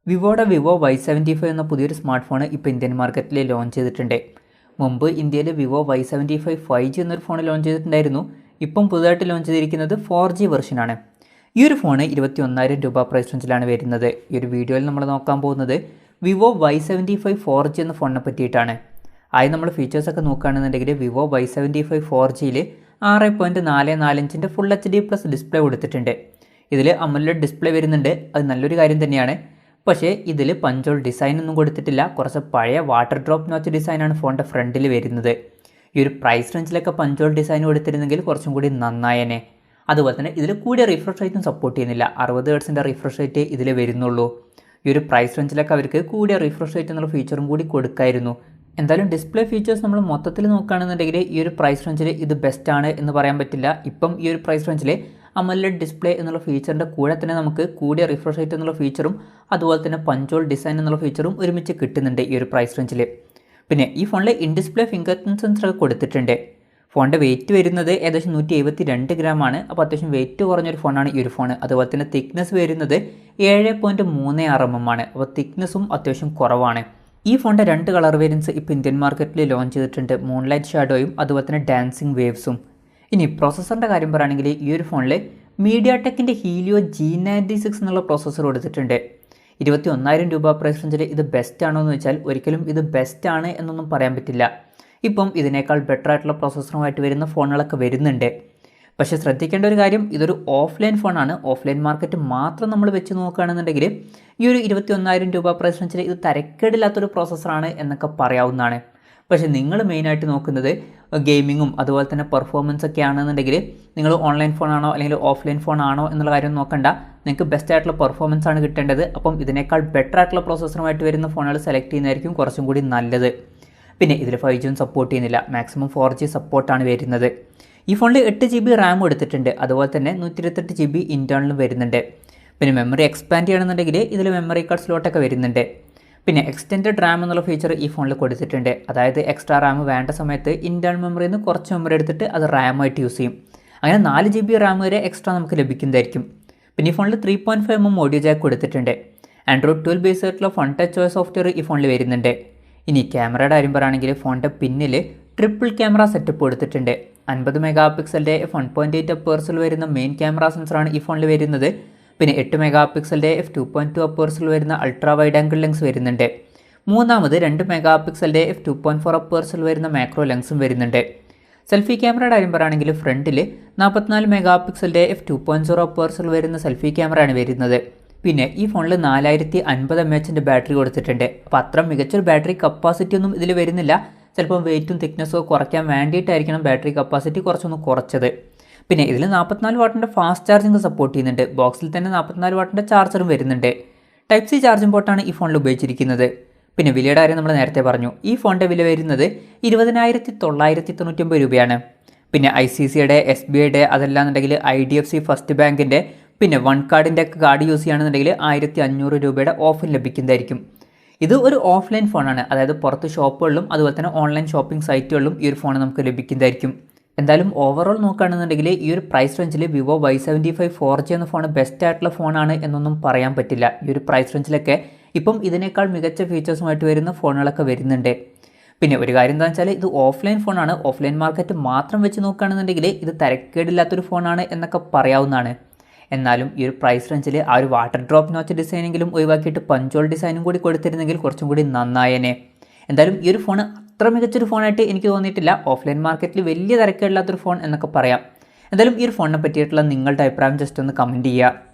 വിവോയുടെ Vivo Y75 എന്ന പുതിയൊരു smart phone ഇപ്പോൾ ഇന്ത്യൻ മാർക്കറ്റിൽ ലോഞ്ച് ചെയ്തിട്ടുണ്ട്. മുമ്പ് ഇന്ത്യയിൽ വിവോ Y75 5G എന്നൊരു ഫോൺ ലോഞ്ച് ചെയ്തിട്ടുണ്ടായിരുന്നു. ഇപ്പം പുതുതായിട്ട് ലോഞ്ച് ചെയ്തിരിക്കുന്നത് 4G വെർഷനാണ്. ഈ ഒരു ഫോൺ 21,000 രൂപ പ്രൈസ് റേഞ്ചിലാണ് വരുന്നത്. ഈ ഒരു വീഡിയോയിൽ നമ്മൾ നോക്കാൻ പോകുന്നത് വിവോ Y75 4G എന്ന ഫോണിനെ പറ്റിയിട്ടാണ്. ആയി നമ്മൾ ഫീച്ചേഴ്സൊക്കെ നോക്കുകയാണെന്നുണ്ടെങ്കിൽ Vivo Y75 4Gയിൽ 6.445 full HD+ display കൊടുത്തിട്ടുണ്ട്. ഇതിൽ AMOLED ഡിസ്പ്ലേ വരുന്നുണ്ട്. അത് നല്ലൊരു കാര്യം തന്നെയാണ്. പക്ഷേ ഇതിൽ പഞ്ചോൾ ഡിസൈൻ ഒന്നും കൊടുത്തിട്ടില്ല. കുറച്ച് പഴയ വാട്ടർ ഡ്രോപ്പ് നോച്ച് ഡിസൈനാണ് ഫോണിൻ്റെ ഫ്രണ്ടിൽ വരുന്നത്. ഈ ഒരു പ്രൈസ് റേഞ്ചിലൊക്കെ പഞ്ചോൾ ഡിസൈൻ കൊടുത്തിരുന്നെങ്കിൽ കുറച്ചും കൂടി നന്നായേനെ. അതുപോലെ തന്നെ ഇതിൽ കൂടിയ റിഫ്രഷ് റേറ്റും സപ്പോർട്ട് ചെയ്യുന്നില്ല. 60 ഹെർട്സിൻ്റെ റിഫ്രഷ് റേറ്റ് ഇതിൽ വരുന്നുള്ളൂ. ഈ ഒരു പ്രൈസ് റേഞ്ചിലൊക്കെ അവർക്ക് കൂടിയ റിഫ്രഷ് റേറ്റ് എന്നുള്ള ഫീച്ചറും കൂടി കൊടുക്കായിരുന്നു. എന്തായാലും ഡിസ്പ്ലേ ഫീച്ചേഴ്സ് നമ്മൾ മൊത്തത്തിൽ നോക്കുകയാണെന്നുണ്ടെങ്കിൽ ഈ ഒരു പ്രൈസ് റേഞ്ചിൽ ഇത് ബെസ്റ്റാണ് എന്ന് പറയാൻ പറ്റില്ല. ഇപ്പം ഈ ഒരു പ്രൈസ് റേഞ്ചിൽ AMOLED ഡിസ്പ്ലേ എന്നുള്ള ഫീച്ചറിൻ്റെ കൂടെ തന്നെ നമുക്ക് കൂടിയ റിഫ്രഷ് റേറ്റ് എന്നുള്ള ഫീച്ചറും അതുപോലെ തന്നെ പഞ്ചോൾ ഡിസൈൻ എന്നുള്ള ഫീച്ചറും ഒരുമിച്ച് കിട്ടുന്നുണ്ട് ഈ ഒരു പ്രൈസ് റേഞ്ചിൽ. പിന്നെ ഈ ഫോണിൽ in display finger print sensor കൊടുത്തിട്ടുണ്ട്. ഫോണിൻ്റെ വെയിറ്റ് വരുന്നത് ഏകദേശം 172 ഗ്രാമാണ്. അപ്പോൾ അത്യാവശ്യം വെയിറ്റ് കുറഞ്ഞൊരു ഫോണാണ് ഈ ഒരു ഫോൺ. അതുപോലെ തന്നെ തിക്നെസ് വരുന്നത് 7.36 mm ആണ്. അപ്പോൾ തിക്നെസ്സും അത്യാവശ്യം കുറവാണ്. ഈ ഫോണിൻ്റെ 2 കളർ വേരിയൻസ് ഇപ്പോൾ ഇന്ത്യൻ മാർക്കറ്റിൽ ലോഞ്ച് ചെയ്തിട്ടുണ്ട്. മൂൺലൈറ്റ് ഷാഡോയും അതുപോലെ തന്നെ ഡാൻസിങ് വേവ്സും. ഇനി പ്രോസസ്സറിൻ്റെ കാര്യം പറയുകയാണെങ്കിൽ ഈ ഒരു ഫോണിൽ മീഡിയാടെക്കിൻ്റെ ഹീലിയോ G96 എന്നുള്ള പ്രോസസ്സർ കൊടുത്തിട്ടുണ്ട്. 21,000 രൂപ പ്രൈസ് റേഞ്ചിൽ ഇത് ബെസ്റ്റ് ആണോ എന്ന് വെച്ചാൽ ഒരിക്കലും ഇത് ബെസ്റ്റ് ആണ് എന്നൊന്നും പറയാൻ പറ്റില്ല. ഇപ്പം ഇതിനേക്കാൾ ബെറ്റർ ആയിട്ടുള്ള പ്രോസസ്സറുമായിട്ട് വരുന്ന ഫോണുകളൊക്കെ വരുന്നുണ്ട്. പക്ഷേ ശ്രദ്ധിക്കേണ്ട ഒരു കാര്യം, ഇതൊരു ഓഫ്ലൈൻ ഫോണാണ്. ഓഫ്ലൈൻ മാർക്കറ്റ് മാത്രം നമ്മൾ വെച്ച് നോക്കുകയാണെന്നുണ്ടെങ്കിൽ ഈ ഒരു 21,000 രൂപ പ്രൈസ് റേഞ്ചിൽ ഇത് തരക്കേടില്ലാത്തൊരു പ്രോസസ്സറാണ് എന്നൊക്കെ പറയാവുന്നതാണ്. പക്ഷേ നിങ്ങൾ മെയിനായിട്ട് നോക്കുന്നത് ഗെയിമിങ്ങും അതുപോലെ തന്നെ പെർഫോമൻസ് ഒക്കെ ആണെന്നുണ്ടെങ്കിൽ നിങ്ങൾ ഓൺലൈൻ ഫോണാണോ അല്ലെങ്കിൽ ഓഫ്ലൈൻ ഫോണാണോ എന്നുള്ള കാര്യം നോക്കണ്ട. നിങ്ങൾക്ക് ബെസ്റ്റ് ആയിട്ടുള്ള പെർഫോമൻസ് ആണ് കിട്ടേണ്ടത്. അപ്പം ഇതിനേക്കാൾ ബെറ്റർ ആയിട്ടുള്ള പ്രോസസ്സറുമായിട്ട് വരുന്ന ഫോണുകൾ സെലക്ട് ചെയ്യുന്നതായിരിക്കും കുറച്ചും കൂടി നല്ലത്. പിന്നെ ഇതിൽ 5G സപ്പോർട്ട് ചെയ്യുന്നില്ല. മാക്സിമം 4G സപ്പോർട്ടാണ് വരുന്നത്. ഈ ഫോണിൽ 8 GB റാം എടുത്തിട്ടുണ്ട്. അതുപോലെ തന്നെ 128 GB ഇൻറ്റേർണലും വരുന്നുണ്ട്. പിന്നെ മെമ്മറി എക്സ്പാൻഡ് ചെയ്യണമെന്നുണ്ടെങ്കിൽ ഇതിൽ മെമ്മറി കാർഡ് സ്ലോട്ടൊക്കെ വരുന്നുണ്ട്. പിന്നെ എക്സ്റ്റെൻഡഡ് റാം എന്നുള്ള ഫീച്ചർ ഈ ഫോണിൽ കൊടുത്തിട്ടുണ്ട്. അതായത് എക്സ്ട്രാ റാം വേണ്ട സമയത്ത് ഇൻറ്റേർണൽ മെമ്മറിയിൽ നിന്ന് കുറച്ച് മെമ്മറി എടുത്തിട്ട് അത് റാമായിട്ട് യൂസ് ചെയ്യും. അങ്ങനെ 4 GB റാം വരെ എക്സ്ട്രാ നമുക്ക് ലഭിക്കുന്നതായിരിക്കും. പിന്നെ ഈ ഫോണിൽ 3.5 mm ഓഡിയോ ജാക്ക് കൊടുത്തിട്ടുണ്ട്. ആൻഡ്രോയിഡ് 12 ബേസ് ആയിട്ടുള്ള ഫൺ ടച്ച് OS സോഫ്റ്റ്വെയർ ഈ ഫോണിൽ വരുന്നുണ്ട്. ഇനി ക്യാമറയുടെ കാര്യം പറയുകയാണെങ്കിൽ ഫോണിൻ്റെ പിന്നിൽ ട്രിപ്പിൾ ക്യാമറ സെറ്റപ്പ് കൊടുത്തിട്ടുണ്ട്. 50 മെഗാപിക്സലിൻ്റെ f1.8 അപ്പേഴ്സിൽ വരുന്ന മെയിൻ ക്യാമറ സെൻസറാണ് ഈ ഫോണിൽ വരുന്നത്. പിന്നെ 8 മെഗാപിക്സലിൻ്റെ f2.2 അപ്പേഴ്സിൽ വരുന്ന അൾട്രാ വൈഡ് ആംഗിൾ ലെൻസ് വരുന്നുണ്ട്. മൂന്നാമത് 2 മെഗാപിക്സലിൻ്റെ f2.4 അപ്പേഴ്സിൽ വരുന്ന മാക്രോ ലെൻസും വരുന്നുണ്ട്. സെൽഫി ക്യാമറയുടെ കാര്യം പറയുകയാണെങ്കിൽ ഫ്രണ്ടിൽ 44 മെഗാപിക്സലിൻ്റെ f2.0 അപ്പേഴ്സിൽ വരുന്ന സെൽഫി ക്യാമറയാണ് വരുന്നത്. പിന്നെ ഈ ഫോണിൽ 4050 mAh ബാറ്ററി കൊടുത്തിട്ടുണ്ട്. അപ്പോൾ അത്ര മികച്ചൊരു ബാറ്ററി കപ്പാസിറ്റി ഒന്നും ഇതിൽ വരുന്നില്ല. ചിലപ്പോൾ വെയിറ്റും തിക്നെസ്സും കുറയ്ക്കാൻ വേണ്ടിയിട്ടായിരിക്കണം ബാറ്ററി കപ്പാസിറ്റി കുറച്ചൊന്ന് കുറച്ചത്. പിന്നെ ഇതിൽ 44 വാട്ടിൻ്റെ ഫാസ്റ്റ് ചാർജിങ് സപ്പോർട്ട് ചെയ്യുന്നുണ്ട്. ബോക്സിൽ തന്നെ 44 വാട്ടിൻ്റെ ചാർജറും വരുന്നുണ്ട്. ടൈപ്പ് C ചാർജിംഗ് പോർട്ടാണ് ഈ ഫോണിൽ ഉപയോഗിച്ചിരിക്കുന്നത്. പിന്നെ വിലയുടെ കാര്യം നമ്മൾ നേരത്തെ പറഞ്ഞു. ഈ ഫോണിൻ്റെ വില വരുന്നത് 20,999 രൂപയാണ്. പിന്നെ ICICIയുടെ SBIയുടെ അതല്ലാന്നുണ്ടെങ്കിൽ IDFC ഫസ്റ്റ് ബാങ്കിൻ്റെ പിന്നെ വൺ കാർഡിൻ്റെ ഒക്കെ കാർഡ് യൂസ് ചെയ്യുകയാണെന്നുണ്ടെങ്കിൽ 1,500 രൂപയുടെ ഓഫർ ലഭിക്കുന്നതായിരിക്കും. ഇത് ഒരു ഓഫ്ലൈൻ ഫോണാണ്. അതായത് പുറത്ത് ഷോപ്പുകളിലും അതുപോലെ തന്നെ ഓൺലൈൻ ഷോപ്പിംഗ് സൈറ്റുകളിലും ഈ ഒരു ഫോൺ നമുക്ക് ലഭിക്കുന്നതായിരിക്കും. എന്തായാലും ഓവറോൾ നോക്കുകയാണെന്നുണ്ടെങ്കിൽ ഈ ഒരു പ്രൈസ് റേഞ്ചിൽ വിവോ Y75 4G എന്ന ഫോൺ ബെസ്റ്റ് ആയിട്ടുള്ള ഫോണാണ് എന്നൊന്നും പറയാൻ പറ്റില്ല. ഈ ഒരു പ്രൈസ് റേഞ്ചിലൊക്കെ ഇപ്പം ഇതിനേക്കാൾ മികച്ച ഫീച്ചേഴ്സുമായിട്ട് വരുന്ന ഫോണുകളൊക്കെ വരുന്നുണ്ട്. പിന്നെ ഒരു കാര്യം എന്താണെന്ന് വെച്ചാൽ ഇത് ഓഫ്ലൈൻ ഫോണാണ്. ഓഫ്ലൈൻ മാർക്കറ്റ് മാത്രം വെച്ച് നോക്കുകയാണെന്നുണ്ടെങ്കിൽ ഇത് തരക്കേടില്ലാത്തൊരു ഫോണാണ് എന്നൊക്കെ പറയാവുന്നതാണ്. എന്നാലും ഈ ഒരു പ്രൈസ് റേഞ്ചിൽ ആ ഒരു വാട്ടർ ഡ്രോപ്പ് നോച്ച് ഡിസൈനെങ്കിലും ഒഴിവാക്കിയിട്ട് പഞ്ചോൾ ഡിസൈനും കൂടി കൊടുത്തിരുന്നെങ്കിൽ കുറച്ചും കൂടി നന്നായേനെ. എന്തായാലും ഈ ഒരു ഫോൺ അത്ര മികച്ചൊരു ഫോണായിട്ട് എനിക്ക് തോന്നിയിട്ടില്ല. ഓഫ്ലൈൻ മാർക്കറ്റിൽ വലിയ തിരക്കേടില്ലാത്തൊരു ഫോൺ എന്നൊക്കെ പറയാം. എന്തായാലും ഈ ഒരു ഫോണിനെ പറ്റിയിട്ടുള്ള നിങ്ങളുടെ അഭിപ്രായം ജസ്റ്റ് ഒന്ന് കമൻറ്റ് ചെയ്യുക.